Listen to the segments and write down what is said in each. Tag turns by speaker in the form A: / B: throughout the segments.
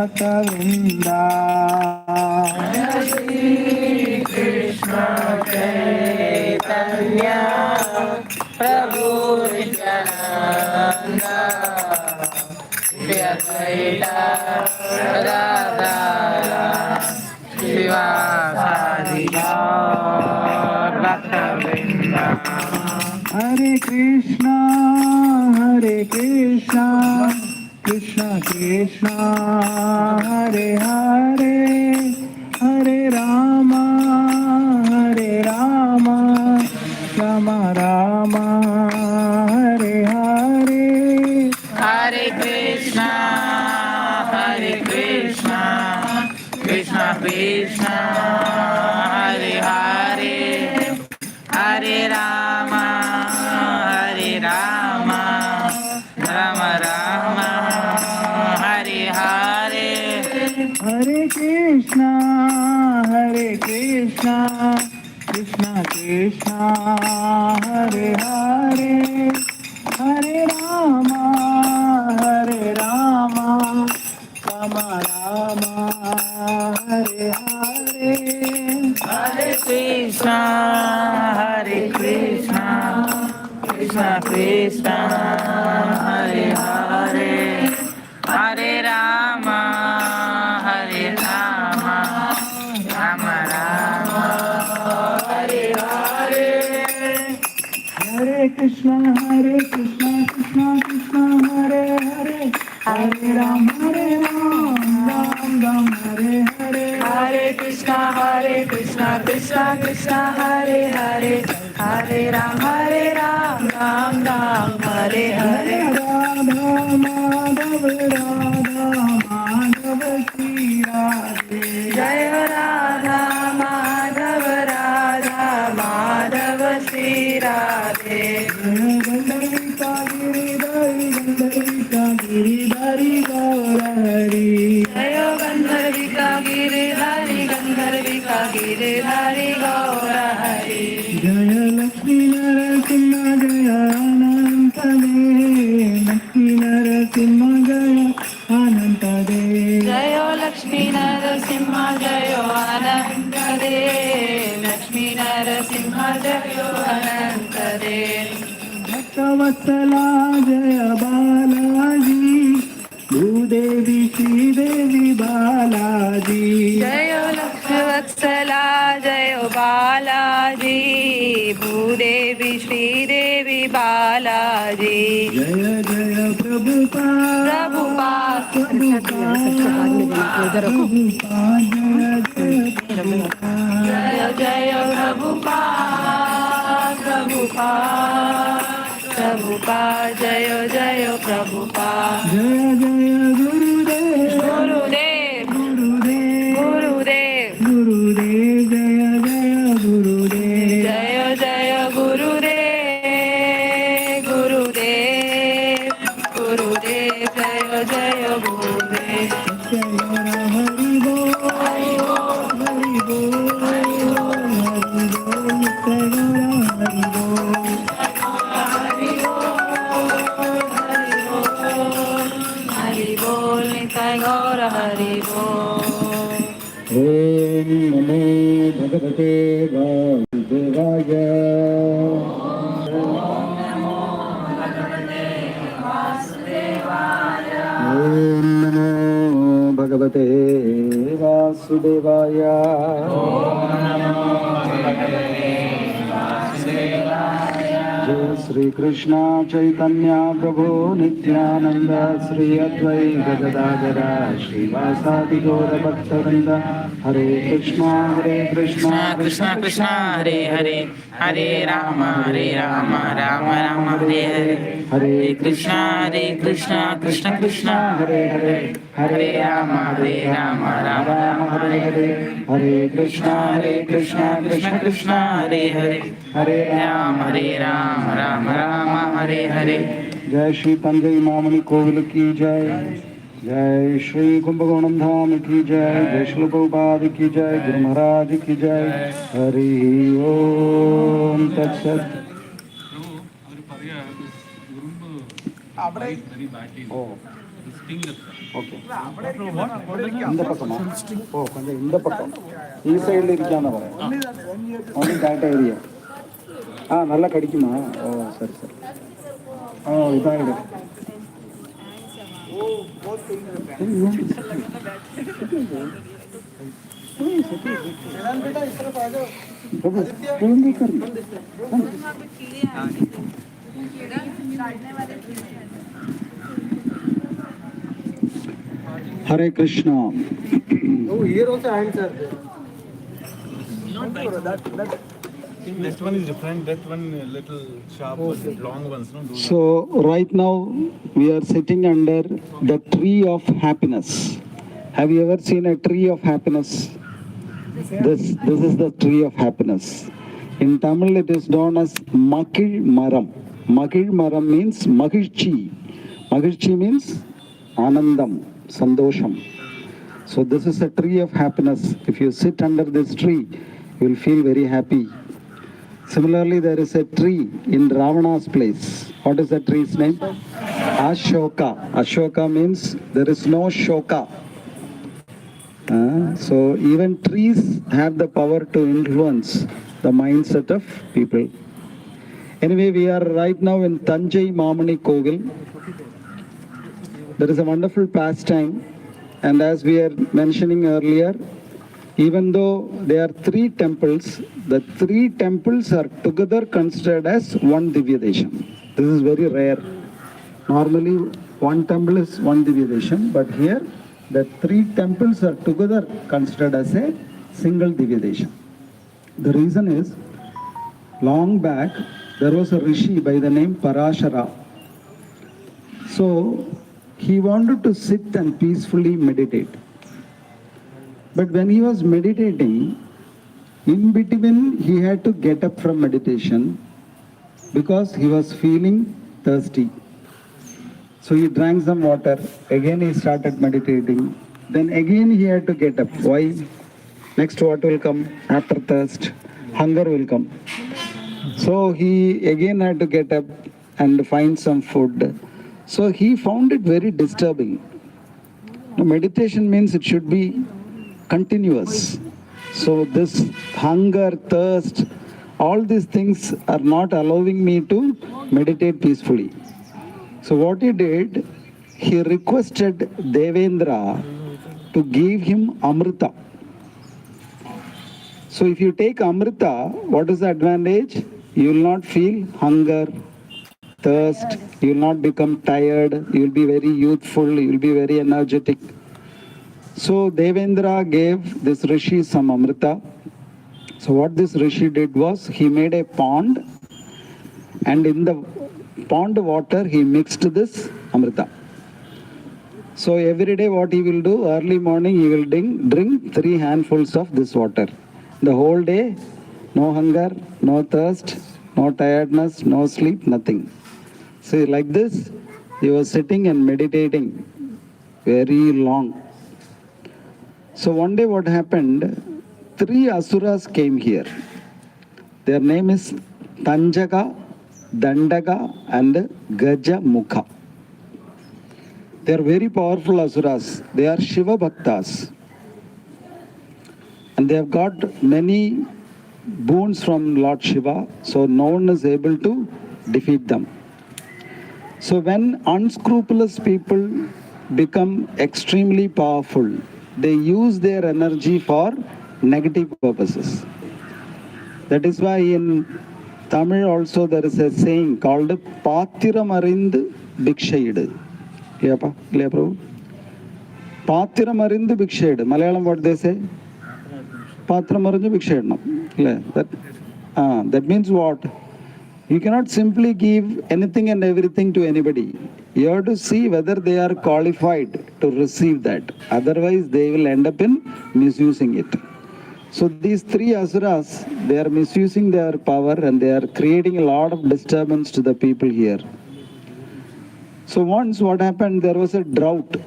A: भक्तवृंदा।
B: श्री कृष्ण चैतन्य प्रभु नित्यानंद श्री अद्वैत गदाधर शिवासादि गौर भक्तवृंद।
A: हरे कृष्णा कृष्णा कृष्णा हरे हरे, हरे राम राम राम हरे हरे।
B: हरे कृष्णा कृष्णा कृष्णा हरे हरे, हरे राम राम राम हरे हरे।
A: हरे कृष्णा कृष्णा कृष्णा हरे हरे, हरे राम राम राम हरे हरे।
B: हरे कृष्णा कृष्णा कृष्णा हरे हरे, हरे राम राम राम हरे हरे।
A: हरे कृष्णा कृष्णा कृष्णा हरे हरे, हरे राम राम राम हरे हरे।
B: हरे कृष्णा कृष्णा कृष्णा हरे हरे, हरे राम राम राम हरे हरे।
A: राधा माधव श्री राधे,
B: जय राधा माधव श्री राधे।
A: गंधर्विका गिरिधारी गौर हरि।
B: जय गंधर्विका गिरिधारी गौर हरि।
A: जय लक्ष्मी नरसिंह जय अनंत देव, लक्ष्मी नरसिंह जय अनंत देव।
B: जय लक्ष्मी नरसिंह जय अनंत देव, लक्ष्मी नरसिंह जय अनंत देव।
A: भक्तवत्सला जय बालाजी, भूदेवी श्रीदेवी बालाजी।
B: जय लक्ष्मीवत्सला जय बालाजी, भूदेवी श्रीदेवी बालाजी।
A: जय जय प्रभुपाद जय
B: जय प्रभुपाद जय प्रभुपाद।
A: जय जय गुरुदेव
B: गुरुदेव
A: जय जय गुरुदेव।
B: जय गुरुदेव जय गुरुदेव।
A: हरि बोल हरि बोल हरि बोल
B: हरि बोल निताय गौर हरि बोल।
A: ओम नमो भगवते वासुदेवाय। ओम नमो भगवते वासुदेवाय। जय श्री कृष्ण चैतन्य प्रभु नित्यानंद, श्री अद्वैत गदाधर श्रीवासादि गौर भक्तवृंद। हरे कृष्णा
B: कृष्णा कृष्णा हरे हरे, हरे राम राम राम हरे हरे।
A: हरे
B: कृष्णा कृष्ण कृष्णा हरे हरे, हरे राम राम हरे हरे।
A: हरे कृष्णा
B: कृष्ण कृष्णा हरे हरे, हरे राम राम हरे हरे।
A: जय श्री तंजई मामनी कोविल की जय, जय श्री कुंभकोणम धाम की जय, जय श्री प्रभुपाद की जय, गुरु महाराज की जय। हरि ओम तत्सत। ஓகே, இந்த பக்கமா? ஓ, கொஞ்சம் இந்த பக்கம், ഈ സൈഡിൽ ഇരിക്കാന്ന് പറയാം. Only that area. நல்லா കടിക്കുமா? ഓ, சரி சரி. ഓ, ഇതായിട്ട് Hare Krishna.
C: Oh, here also hands are there.
D: That one is different. That one little sharp, long ones. No?
A: So right now we are sitting under the tree of happiness. Have you ever seen a tree of happiness? This is the tree of happiness. In Tamil it is known as Makil Maram. Makil Maram means Mahirchi. Mahirchi means Anandam, Sandosham. So this is a tree of happiness. If you sit under this tree, you will feel very happy. Similarly, there is a tree in Ravana's place. What is the tree's name? Ashoka. Ashoka means there is no shoka. So even trees have the power to influence the mindset of people. Anyway, we are right now in Tanjai Mamani Kovil. There is a wonderful pastime, and as we are mentioning earlier, even though there are three temples, the three temples are together considered as one Divya Desham. This is very rare. Normally, one temple is one Divya Desham, but here the three temples are together considered as a single Divya Desham. The reason is, long back, there was a rishi by the name Parashara. So, he wanted to sit and peacefully meditate. But when he was meditating, in between he had to get up from meditation because he was feeling thirsty. So he drank some water, again he started meditating, then again he had to get up. Why? Next what will come after thirst? Hunger will come. So he again had to get up and find some food. So he found it very disturbing. Now, meditation means it should be continuous. So this hunger, thirst, all these things are not allowing me to meditate peacefully. So what he did, he requested Devendra to give him Amrita. So if you take Amrita, what is the advantage? You will not feel hunger, thirst, you will not become tired, you will be very youthful, you will be very energetic. So Devendra gave this rishi some Amrita. So what this rishi did was, he made a pond, and in the pond water he mixed this Amrita. So every day what he will do, early morning he will drink 3 handfuls of this water. The whole day, no hunger, no thirst, no tiredness, no sleep, nothing. See, like this, he was sitting and meditating very long. So one day what happened, 3 asuras came here. Their name is Tanjaka, Dandaka and Gaja Mukha. They are very powerful asuras. They are Shiva Bhaktas. And they have got many boons from Lord Shiva, so no one is able to defeat them. So when unscrupulous people become extremely powerful, they use their energy for negative purposes. That is why in Tamil also there is a saying called Pathiram Arindu Bhikshaidu. Yeah, Prabhu? Pathiram Arindu Bhikshaidu. Malayalam what they say? Pathiram Arindu Bhikshaidu. That means what? You cannot simply give anything and everything to anybody. You have to see whether they are qualified to receive that. Otherwise, they will end up in misusing it. So these 3 asuras, they are misusing their power and they are creating a lot of disturbance to the people here. So once what happened, there was a drought.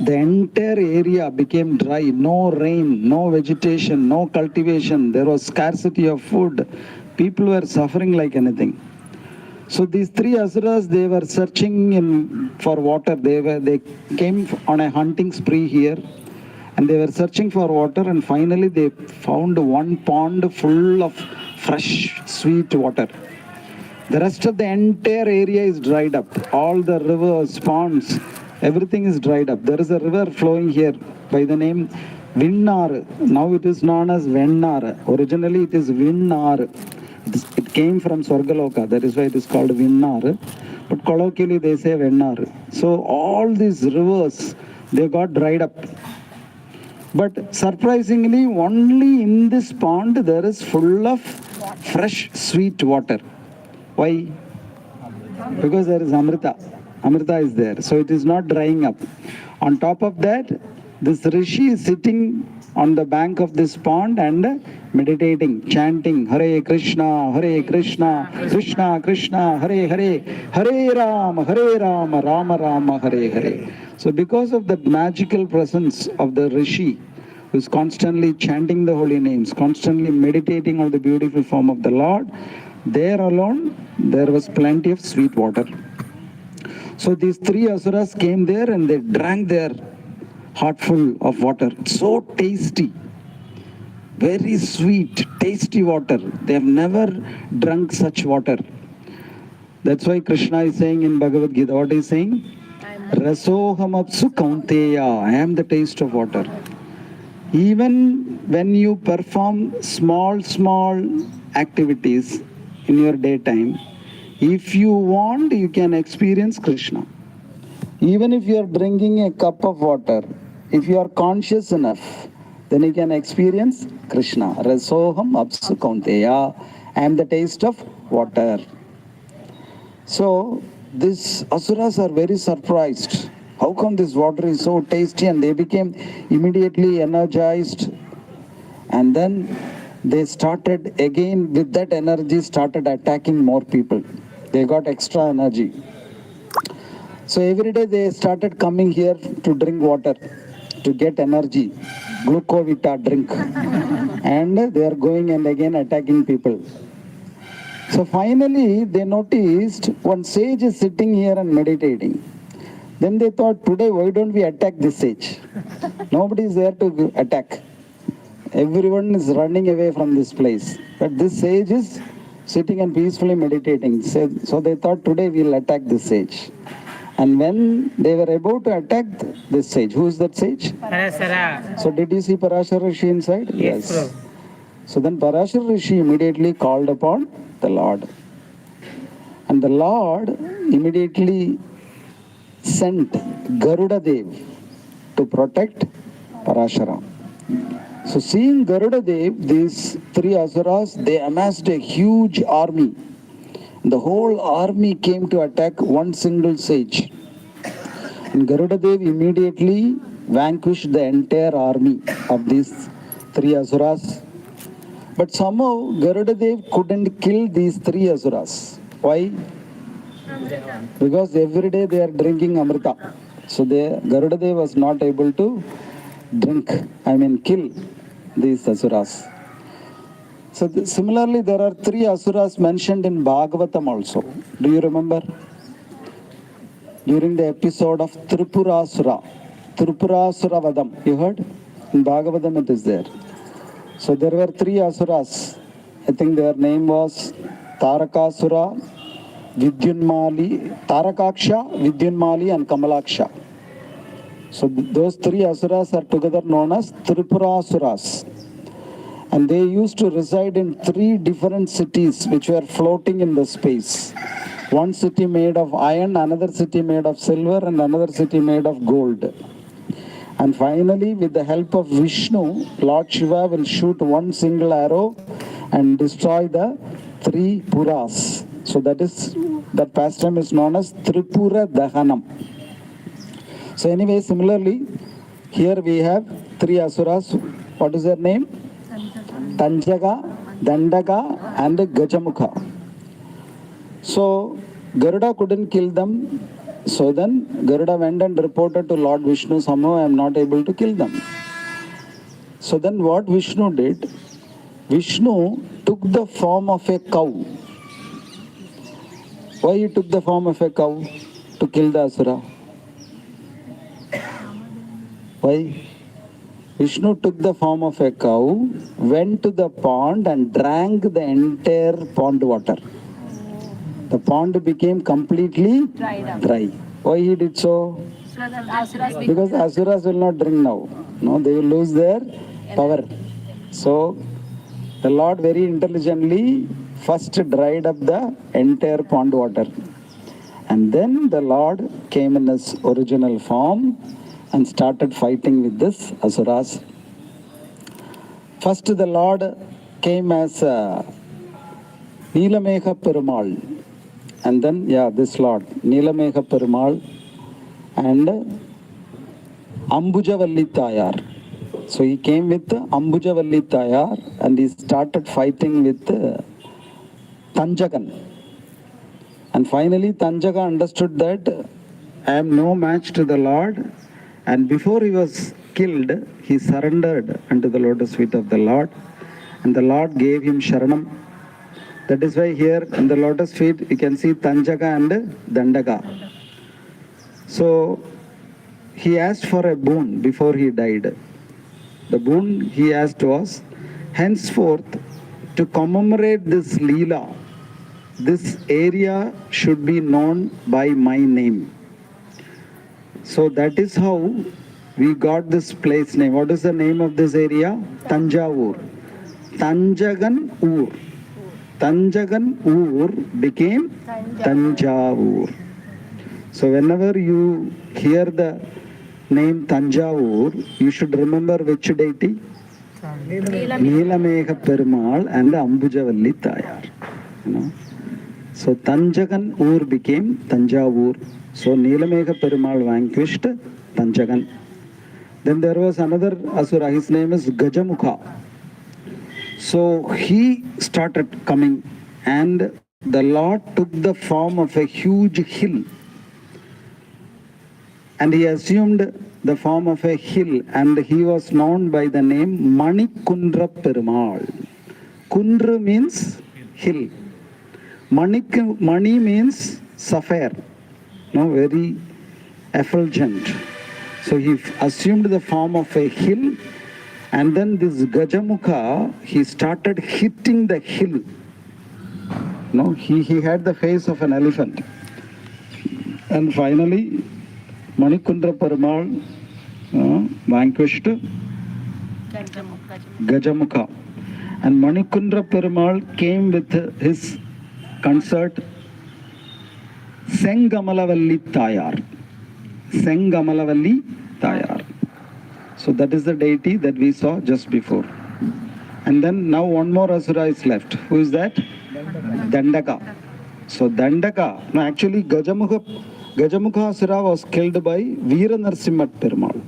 A: The entire area became dry, no rain, no vegetation, no cultivation. There was scarcity of food. People were suffering like anything. So these three asuras, they were searching for water. They came on a hunting spree here, and they were searching for water, and finally they found one pond full of fresh, sweet water. The rest of the entire area is dried up. All the rivers, ponds, everything is dried up. There is a river flowing here by the name Vinnar. Now it is known as Vennar. Originally it is Vinnar. It came from Swargaloka. That is why it is called Vinnar. But colloquially they say Vennar. So all these rivers, they got dried up. But surprisingly, only in this pond there is full of fresh, sweet water. Why? Because there is Amrita. Amrita is there. So it is not drying up. On top of that, this Rishi is sitting on the bank of this pond and meditating, chanting Hare Krishna, Krishna Krishna, Hare Hare, Hare Rama, Rama Rama, Hare Hare. So because of that magical presence of the Rishi, who is constantly chanting the holy names, constantly meditating on the beautiful form of the Lord, there alone, there was plenty of sweet water. So these three asuras came there and they drank their heart full of water. So tasty, very sweet, tasty water. They have never drunk such water. That's why Krishna is saying in Bhagavad Gita, what is saying? Rasohamapsu kaunteya, I am the taste of water. Even when you perform small activities in your daytime, if you want, you can experience Krishna. Even if you are drinking a cup of water, if you are conscious enough, then you can experience Krishna. Rasoham apsu kaunteya, I am the taste of water. So these asuras are very surprised. How come this water is so tasty? And they became immediately energized. And then they started again, with that energy, started attacking more people. They got extra energy. So every day they started coming here to drink water, to get energy, glucovita drink. And they are going and again attacking people. So finally they noticed one sage is sitting here and meditating. Then they thought, today why don't we attack this sage? Nobody is there to attack. Everyone is running away from this place. But this sage is sitting and peacefully meditating. So they thought, today we'll attack this sage. And when they were about to attack this sage, who is that sage?
E: Parasara.
A: So did you see Parashara Rishi inside?
E: Yes.
A: So then Parashara Rishi immediately called upon the Lord. And the Lord immediately sent Garuda Dev to protect Parashara. So seeing Garuda Dev, these three asuras, they amassed a huge army. The whole army came to attack one single sage. And Garuda Dev immediately vanquished the entire army of these three asuras. But somehow Garuda Dev couldn't kill these three asuras. Why? Because every day they are drinking Amrita. So Garuda Dev was not able to kill these asuras. So similarly, there are three asuras mentioned in Bhagavatam also. Do you remember? During the episode of Tripurasura Vadam, you heard? In Bhagavatam it is there. So there were three asuras. I think their name was Tarakasura, Tarakaksha, Vidyunmali and Kamalaksha. So those three asuras are together known as Tripurasuras. And they used to reside in three different cities which were floating in the space. One city made of iron, another city made of silver, and another city made of gold. And finally, with the help of Vishnu, Lord Shiva will shoot one single arrow and destroy the three Puras. So that pastime is known as Tripura Dahanam. So anyway, similarly, here we have three asuras. What is their name? Tanjaga, Dandaga and Gajamukha. So Garuda couldn't kill them. So then Garuda went and reported to Lord Vishnu, somehow I am not able to kill them. So then what Vishnu did, Vishnu took the form of a cow Why he took the form of a cow to kill the asura? Why? Vishnu took the form of a cow, went to the pond and drank the entire pond water. The pond became completely dry. Why he did so?
B: So that Asuras
A: Because the asuras will not drink now. No, they will lose their power. So the Lord very intelligently first dried up the entire pond water. And then the Lord came in his original form and started fighting with this asuras. First the Lord came as Neelmegh Perumal. And then, this Lord, Neelmegh Perumal and Ambujavalli Tayar. So he came with Ambujavalli Tayar and he started fighting with Tanjagan. And finally Tanjaga understood that I am no match to the Lord. And before he was killed, he surrendered unto the lotus feet of the Lord. And the Lord gave him Sharanam. That is why here in the lotus feet you can see Tanjaga and Dandaga. So he asked for a boon before he died. The boon he asked was, henceforth, to commemorate this Leela, this area should be known by my name. So that is how we got this place name. What is the name of this area? Tanjavur. Tanjagan Ur. Tanjagan Ur became Tanjavur. So whenever you hear the name Tanjavur, you should remember which deity? Neelmegh Perumal and Ambujavalli Tayar. You know? So Tanjagan Ur became Tanjavur. So Neelmegh Perumal vanquished Tanjagan. Then there was another asura, his name is Gajamukha. So he started coming and the Lord took the form of a huge hill. And he assumed the form of a hill and he was known by the name Manikundra Perumal. Kundra means hill. Mani means sapphire. No, very effulgent. So he assumed the form of a hill and then this Gajamukha, he started hitting the hill. No, he had the face of an elephant. And finally, Manikundra Perumal vanquished Gajamukha. And Manikundra Perumal came with his consort Sengamalavali Tayar. Sengamalavali Tayar. So that is the deity that we saw just before. And then now one more asura is left. Who is that? Dandaka. So Dandaka, no, actually Gajamukha asura was killed by Veera Narasimha Perumal.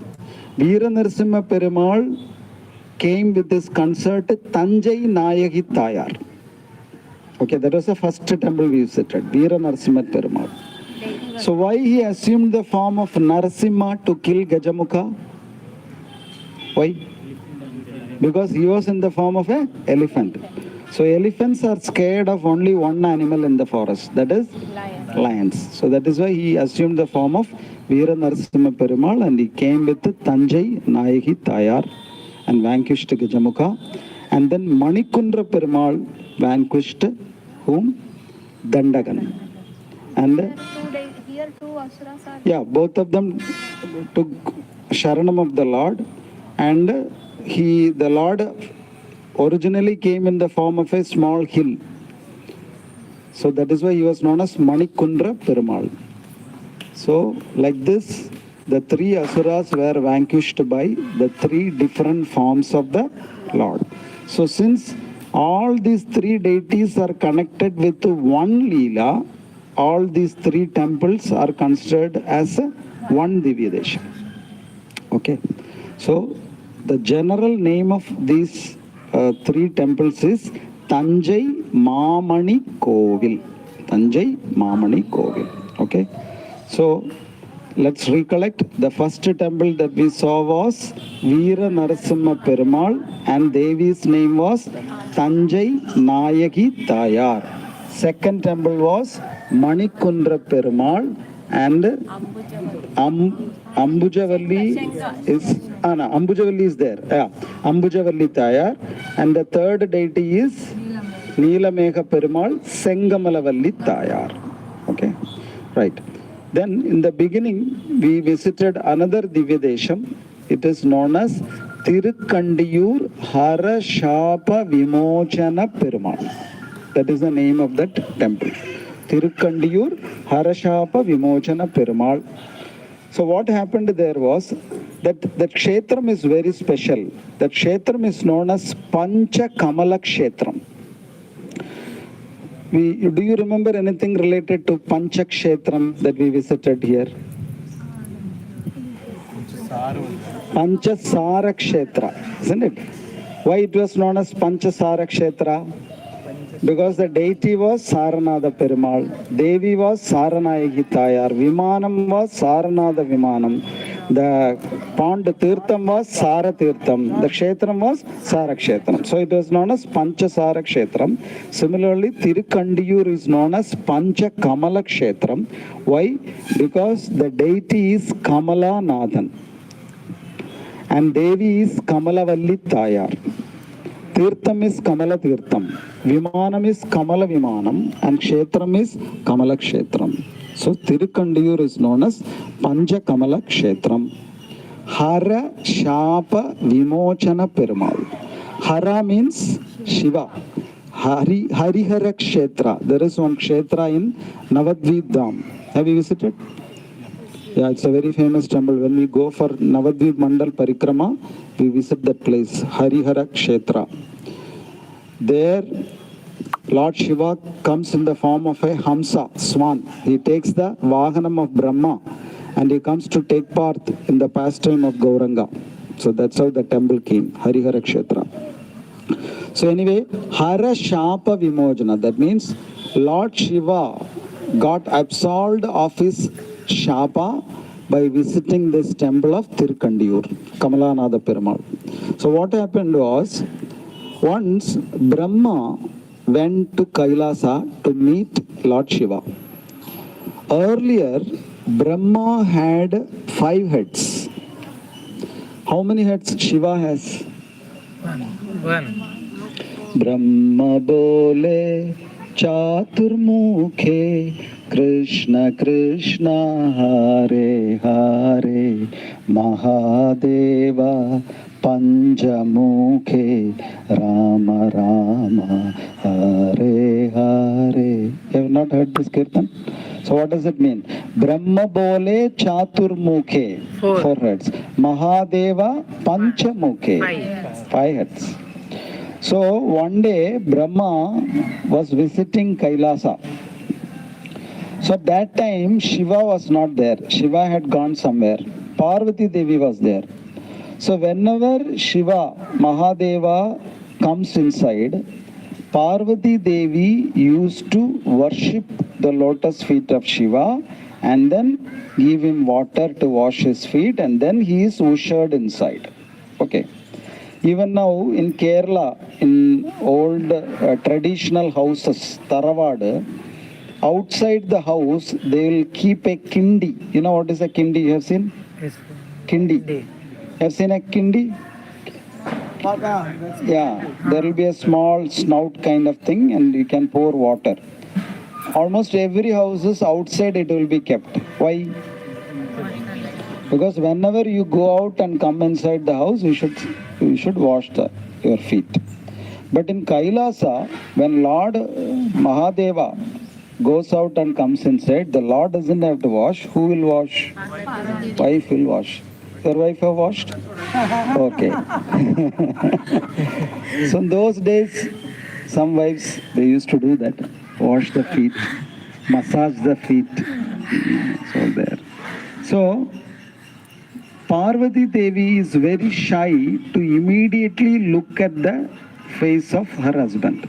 A: Veera Narasimha Perumal came with his consort Tanjai Nayagi Tayar. Okay, that was the first temple we visited, Veera Narasimha Perumal. So why he assumed the form of Narasimha to kill Gajamukha? Why? Because he was in the form of an elephant. So elephants are scared of only one animal in the forest, that is lions. So that is why he assumed the form of Veera Narasimha Perumal and he came with Tanjai Nayagi Tayar and vanquished Gajamukha. And then Manikundra Perumal vanquished whom? Dandagan. And
B: here two asuras are.
A: Both of them took Sharanam of the Lord and the Lord originally came in the form of a small hill. So that is why he was known as Manikundra Perumal. So like this, the three asuras were vanquished by the three different forms of the Lord. So since all these three deities are connected with one Leela, all these three temples are considered as one Divya Desha. Okay. So the general name of these three temples is Tanjai Mamani Kovil. Tanjai Mamani Kovil. Okay. So let's recollect. The first temple that we saw was Veera Narasimha Perumal and Devi's name was Tanjai Nayagi Tayar. Second temple was Manikundra Perumal, and Ambujavalli is Ambujavalli is there. Yeah, Ambujavalli Tayar, and the third deity is Neelmegh Perumal, Sengamalavalli Tayar. Okay, right. Then in the beginning we visited another Divya Desham. It is known as Tirukkandiyur Hara Shapa Vimochana Perumal. That is the name of that temple. Tirukkandiyur Harashapa Vimochana Perumal. So what happened there was that the kshetram is very special. That kshetram is known as Pancha Kamala Kshetram. Do you remember anything related to Pancha Kshetram that we visited here? Panchasara Kshetra, isn't it? Why it was known as Panchasara Kshetra? Because the deity was Saranada Perumal, Devi was Saranayagi Tayar, Vimanam was Saranada Vimanam, the pond Tirtham was Sara Tirtham, the Kshetram was Sara Kshetram. So it was known as Panchasara Kshetram. Similarly, Tirukkandiyur is known as Pancha Kamala Kshetram. Why? Because the deity is Kamala Nathan and Devi is Kamalavalli Tayar. Tirtham is Kamala Tirtham, Vimanam is Kamala Vimanam, and Kshetram is Kamala Kshetram. So Tirukkandiyur is known as Pancha Kamala Kshetram. Hara Shapa Vimochana Perumal. Hara means Shiva. Harihara Kshetra. There is one Kshetra in Navadvip Dham. Have you visited? Yeah, it's a very famous temple. When we go for Navadvip Mandal Parikrama, we visit that place, Harihara Kshetra. There, Lord Shiva comes in the form of a Hamsa, swan. He takes the Vahanam of Brahma and he comes to take part in the pastime of Gauranga. So that's how the temple came, Harihara Kshetra. So anyway, Hara Shapa Vimojana, that means Lord Shiva got absolved of his Shapa by visiting this temple of Tirukkandiyur, Kamalanada Perumal. So what happened was, once Brahma went to Kailasa to meet Lord Shiva. Earlier, Brahma had 5 heads. How many heads Shiva has?
B: One.
A: Brahma bole chaturmukhe Krishna Krishna Hare Hare Mahadeva Panjamukhe Rama Rama Hare Hare. You have not heard this kirtan? So what does it mean? Brahma bole chaturmukhe, 4 heads. Mahadeva Panchamukhe, 5 heads. So one day Brahma was visiting Kailasa. So at that time Shiva was not there. Shiva had gone somewhere. Parvati Devi was there. So whenever Shiva, Mahadeva comes inside, Parvati Devi used to worship the lotus feet of Shiva and then give him water to wash his feet, and then he is ushered inside. Okay. Even now in Kerala, in old traditional houses, Taravada, outside the house they will keep a kindi. You know what is a kindi? You have seen?
B: Yes.
A: Kindi. You have seen a kindi? Yeah, there will be a small snout kind of thing and you can pour water. Almost every houses outside it will be kept. Why? Because whenever you go out and come inside the house, you should wash your feet. But in Kailasa, when Lord Mahadeva goes out and comes inside, the Lord doesn't have to wash. Who will wash? Wife will wash. Your wife have washed? Okay. So in those days, some wives, they used to do that. Wash the feet, massage the feet. So there. So Parvati Devi is very shy to immediately look at the face of her husband.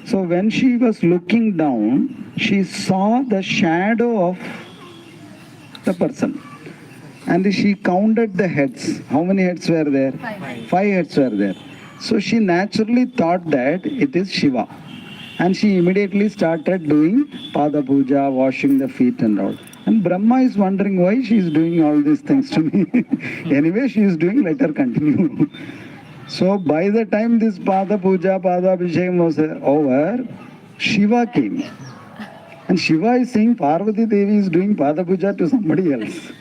A: So when she was looking down, she saw the shadow of the person. And she counted the heads. How many heads were there? 5 heads were there. So she naturally thought that it is Shiva. And she immediately started doing Pada Puja, washing the feet and all. And Brahma is wondering why she is doing all these things to me. Anyway, she is doing, let her continue. So by the time this Pada Puja, Pada Abhishekam was over, Shiva came. And Shiva is saying Parvati Devi is doing Pada Puja to somebody else.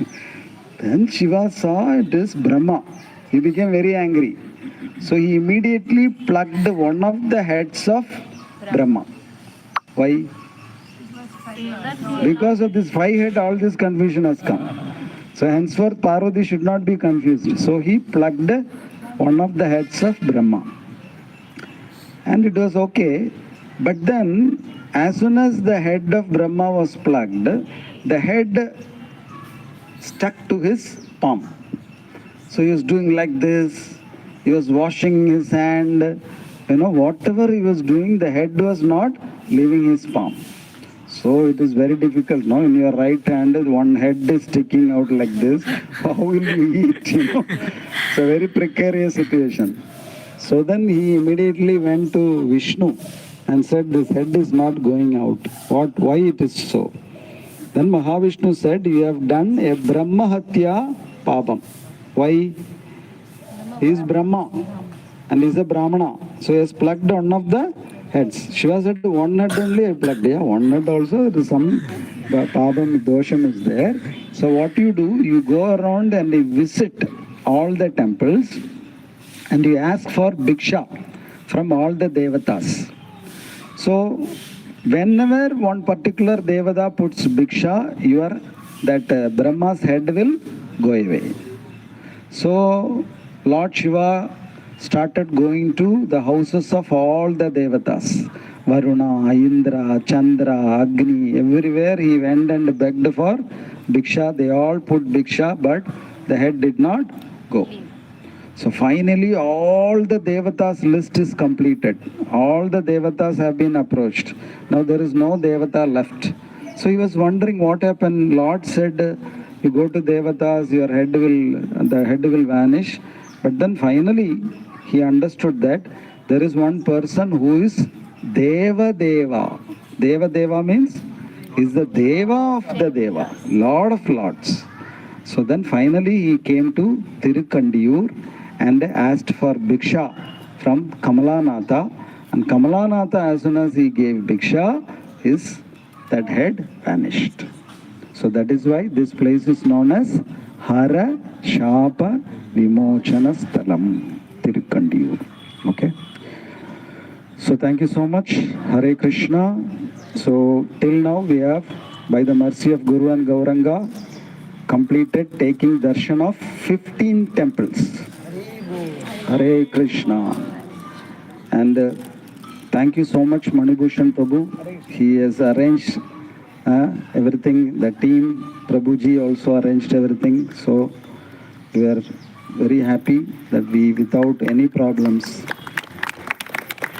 A: Then Shiva saw it is Brahma. He became very angry. So he immediately plucked one of the heads of Brahma. Why? Because of this 5 head, all this confusion has come. So henceforth Parvati should not be confused. So he plucked one of the heads of Brahma. And it was okay. But then, as soon as the head of Brahma was plucked, the head stuck to his palm. So he was doing like this. He was washing his hand. Whatever he was doing, the head was not leaving his palm. So it is very difficult, no? In your right hand, one head is sticking out like this. How will you eat, It's a very precarious situation. So then he immediately went to Vishnu and said, this head is not going out. Why it is so? Then Mahavishnu said, you have done a Brahma Hatya Papam. Why? He is Brahma and he is a Brahmana. So he has plucked one of the heads. Shiva said, one head only I plucked. Yeah, one head also, there is some Papam, Dosham is there. So what you do, you go around and you visit all the temples and you ask for Bhiksha from all the Devatas. So whenever one particular Devata puts Bhiksha, that Brahma's head will go away. So Lord Shiva started going to the houses of all the Devatas. Varuna, Indra, Chandra, Agni, everywhere he went and begged for Bhiksha. They all put Bhiksha, but the head did not go. So finally all the Devatas list is completed. All the Devatas have been approached. Now there is no Devata left. So he was wondering what happened. Lord said, you go to Devatas, the head will vanish. But then finally he understood that there is one person who is Deva Deva. Deva Deva means is the Deva of the Deva, Lord of Lords. So then finally he came to Tirukandiyur and asked for Bhiksha from Kamalanatha. And Kamalanatha, as soon as he gave Bhiksha, that head vanished. So that is why this place is known as Hara Shapa Vimochana Sthalam, Tirukandiyur. Okay. So thank you so much. Hare Krishna. So till now we have, by the mercy of Guru and Gauranga, completed taking darshan of 15 temples. Hare Krishna. And thank you so much, Manibhushan Prabhu. He has arranged everything. The team, Prabhuji also arranged everything. So we are very happy that we, without any problems,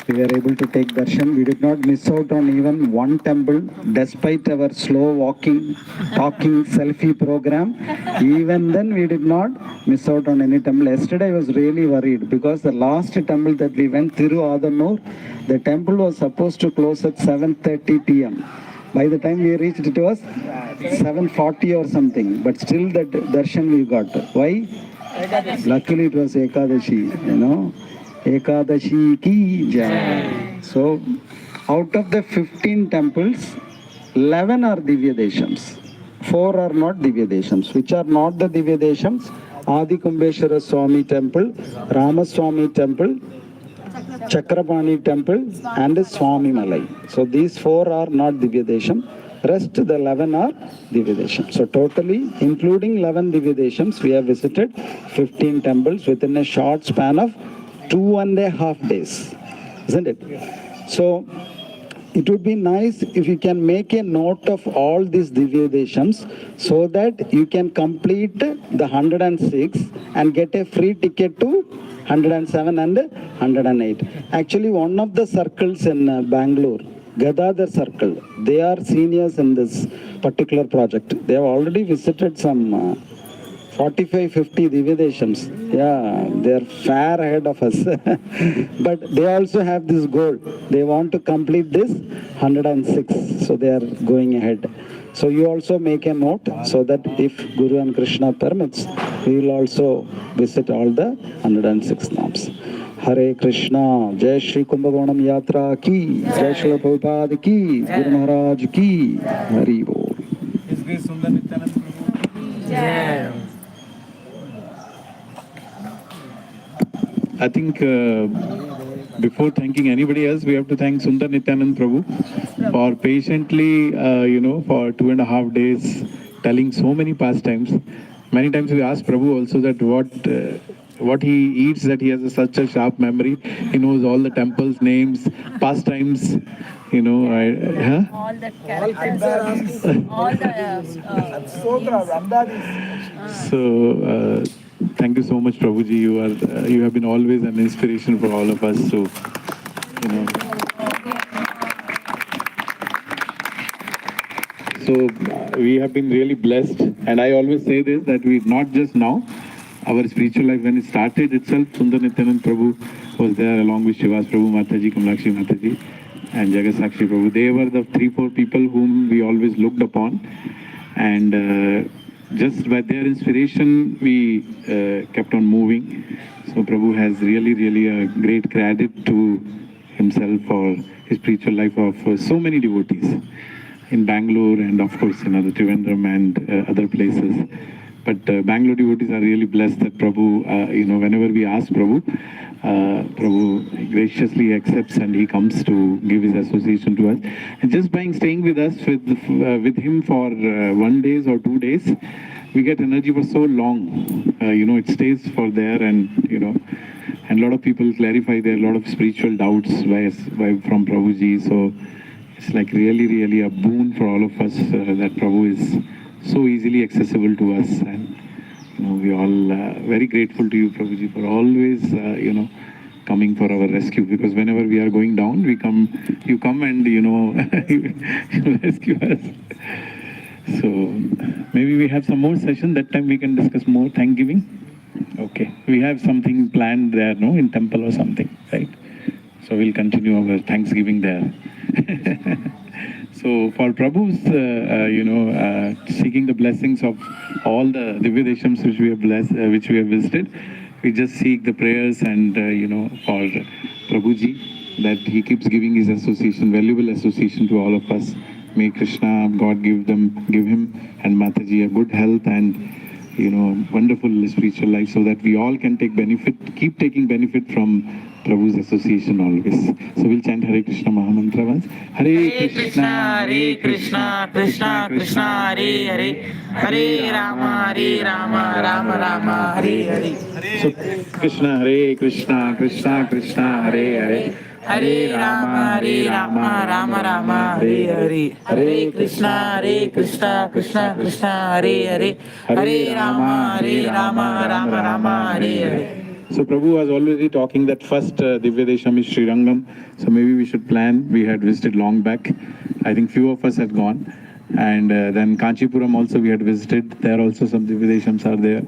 A: we were able to take darshan. We did not miss out on even one temple, despite our slow walking, talking, selfie program. Even then, we did not miss out on any temple. Yesterday, I was really worried because the last temple that we went, Thiru, the temple was supposed to close at 7:30 p.m. By the time we reached, it was 7:40 or something. But still, that darshan we got. Why? Luckily, it was Ekadashi, Ekadashi ki jai. So, out of the 15 temples, 11 are Divya Deshams. 4 are not Divya Deshams. Which are not the Divya Deshams? Adi Kumbheshwara Swami Temple, Ramaswamy Temple, Chakrapani Temple, and Swami Malai. So, these 4 are not Divya Desham. Rest the 11 are Divya Deshams. So totally, including 11 Divya Deshams, we have visited 15 temples within a short span of 2.5 days. Isn't it? So it would be nice if you can make a note of all these Divya Deshams so that you can complete the 106 and get a free ticket to 107 and 108. Actually, one of the circles in Bangalore, Gadadhar Circle, they are seniors in this particular project. They have already visited some 45, 50 Divyadeshams. Yeah, they are far ahead of us. But they also have this goal. They want to complete this 106. So they are going ahead. So you also make a note so that if Guru and Krishna permits, we will also visit all the 106 names. Hare Krishna, Jai Shri Kumbkonam Yatra ki, Jai Shri Prabhupada ki, Guru Maharaj ki, Hari Bol.
D: HG Sundar Nityanand Pr. I think before thanking anybody else, we have to thank Sundar Nityanand Prabhu for patiently, for 2.5 days telling so many pastimes. Many times we ask Prabhu also that what he eats, that he has such a sharp memory. He knows all the temples' names, pastimes.
B: All the characters, all the
D: So thank you so much, Prabhuji. You have been always an inspiration for all of us. So we have been really blessed. And I always say this, that we not just now, our spiritual life, when it started itself, Sundar Nityanand Prabhu was there along with Shivas Prabhu, Mataji, Kamlakshi Mataji, and Jagasakshi Prabhu. They were the 3-4 people whom we always looked upon. And just by their inspiration, we kept on moving. So Prabhu has really a great credit to himself for his spiritual life of so many devotees in Bangalore and of course in other Trivandrum and other places. But Bangalore devotees are really blessed that Prabhu, whenever we ask Prabhu, Prabhu graciously accepts and he comes to give his association to us. And just by staying with us, with him for 1 day or 2 days, we get energy for so long. It stays for there, and and a lot of people clarify their lot of spiritual doubts from Prabhuji. So it's like really a boon for all of us that Prabhu is so easily accessible to us, and we all very grateful to you, Prabhuji, for always coming for our rescue. Because whenever we are going down, you come and you rescue us. So maybe we have some more session. That time we can discuss more Thanksgiving. Okay, we have something planned there, no, in temple or something, right? So we'll continue our Thanksgiving there. So for Prabhu's, seeking the blessings of all the Divyadeshams which we have which we have visited, we just seek the prayers and for Prabhuji, that he keeps giving his association, valuable association to all of us. May Krishna, God give him and Mataji a good health and wonderful spiritual life, so that we all can keep taking benefit from Prabhu's association always. So we'll chant Hare Krishna Mahamantra once. Hare Krishna, Hare Krishna, Krishna Krishna, Hare Hare, Hare Rama, Rama Rama, Hare Hare. So Krishna, Hare Krishna, Krishna Krishna, Hare Hare, Hare Rama, Rama Rama, Hare Hare. Hare Krishna, Krishna Krishna, Hare Hare, Hare Rama, Rama Rama, Hare Hare. So Prabhu was already talking that first Divyadesham is Sri Rangam. So maybe we should plan. We had visited long back. I think few of us had gone. And then Kanchipuram also we had visited. There also some Divyadeshams are there.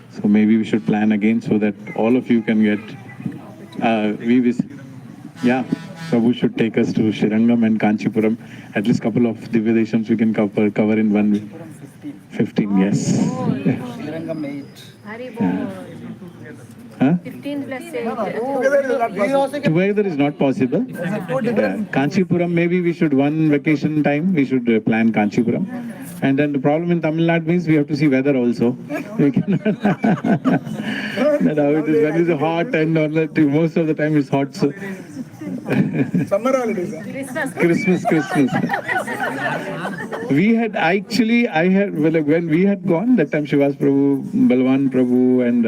D: So maybe we should plan again so that all of you can get... Yeah, Prabhu should take us to Srirangam and Kanchipuram. At least couple of Divyadeshams we can cover in 1 week. 15, yes.
C: Srirangam 8.
B: Haribol.
D: Huh?
B: 15 plus 8.
D: Together is not possible. Kanchipuram, maybe we should, one vacation time, we should plan Kanchipuram. And then the problem in Tamil Nadu means we have to see weather also. We cannot. That how it is. When it is hot and most of the time it's hot. So.
C: Summer holidays.
D: Christmas. We had actually, when we had gone, that time Shivas Prabhu, Balwan Prabhu and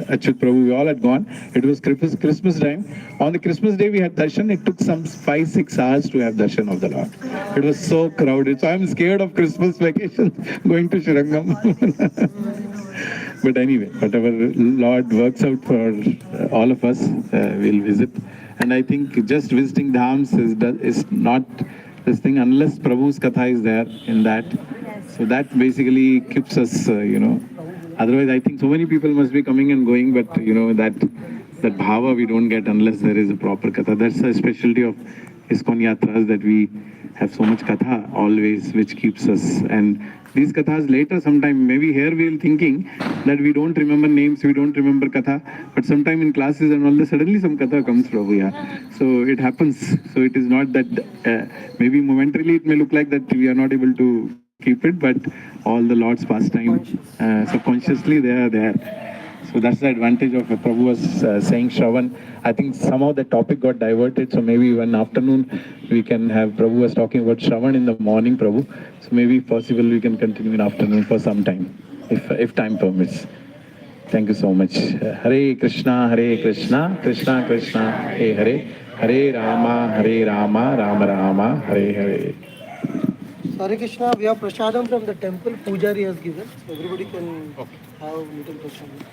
D: Achyut Prabhu, we all had gone. It was Christmas time. On the Christmas day we had darshan. It took some 5-6 hours to have darshan of the Lord. It was so crowded. So I'm scared of Christmas vacation going to Srirangam. But anyway, whatever Lord works out for all of us, we'll visit. And I think just visiting dhams is not this thing unless Prabhu's katha is there in that. So that basically keeps us, Otherwise, I think so many people must be coming and going, but that bhava we don't get unless there is a proper katha. That's the specialty of ISKCON Yatras, that we have so much katha always, which keeps us. And these kathas later, sometime maybe here we will thinking that we don't remember names, we don't remember katha, but sometime in classes and all, suddenly some katha comes, Prabhu. Yeah. So it happens. So it is not that maybe momentarily it may look like that we are not able to keep it, but all the Lord's pastime, subconsciously they are there. So that's the advantage of Prabhu was saying Shravan. I think somehow the topic got diverted, so maybe one afternoon we can have, Prabhu was talking about Shravan in the morning, Prabhu. So maybe if possible we can continue in afternoon for some time, if time permits. Thank you so much. Hare Krishna, Krishna Krishna, Hare Hare Rama, Rama Rama, Hare Hare.
E: Hare Krishna, we have prasadam from the temple. Pujari has given. So everybody can have little prasadam.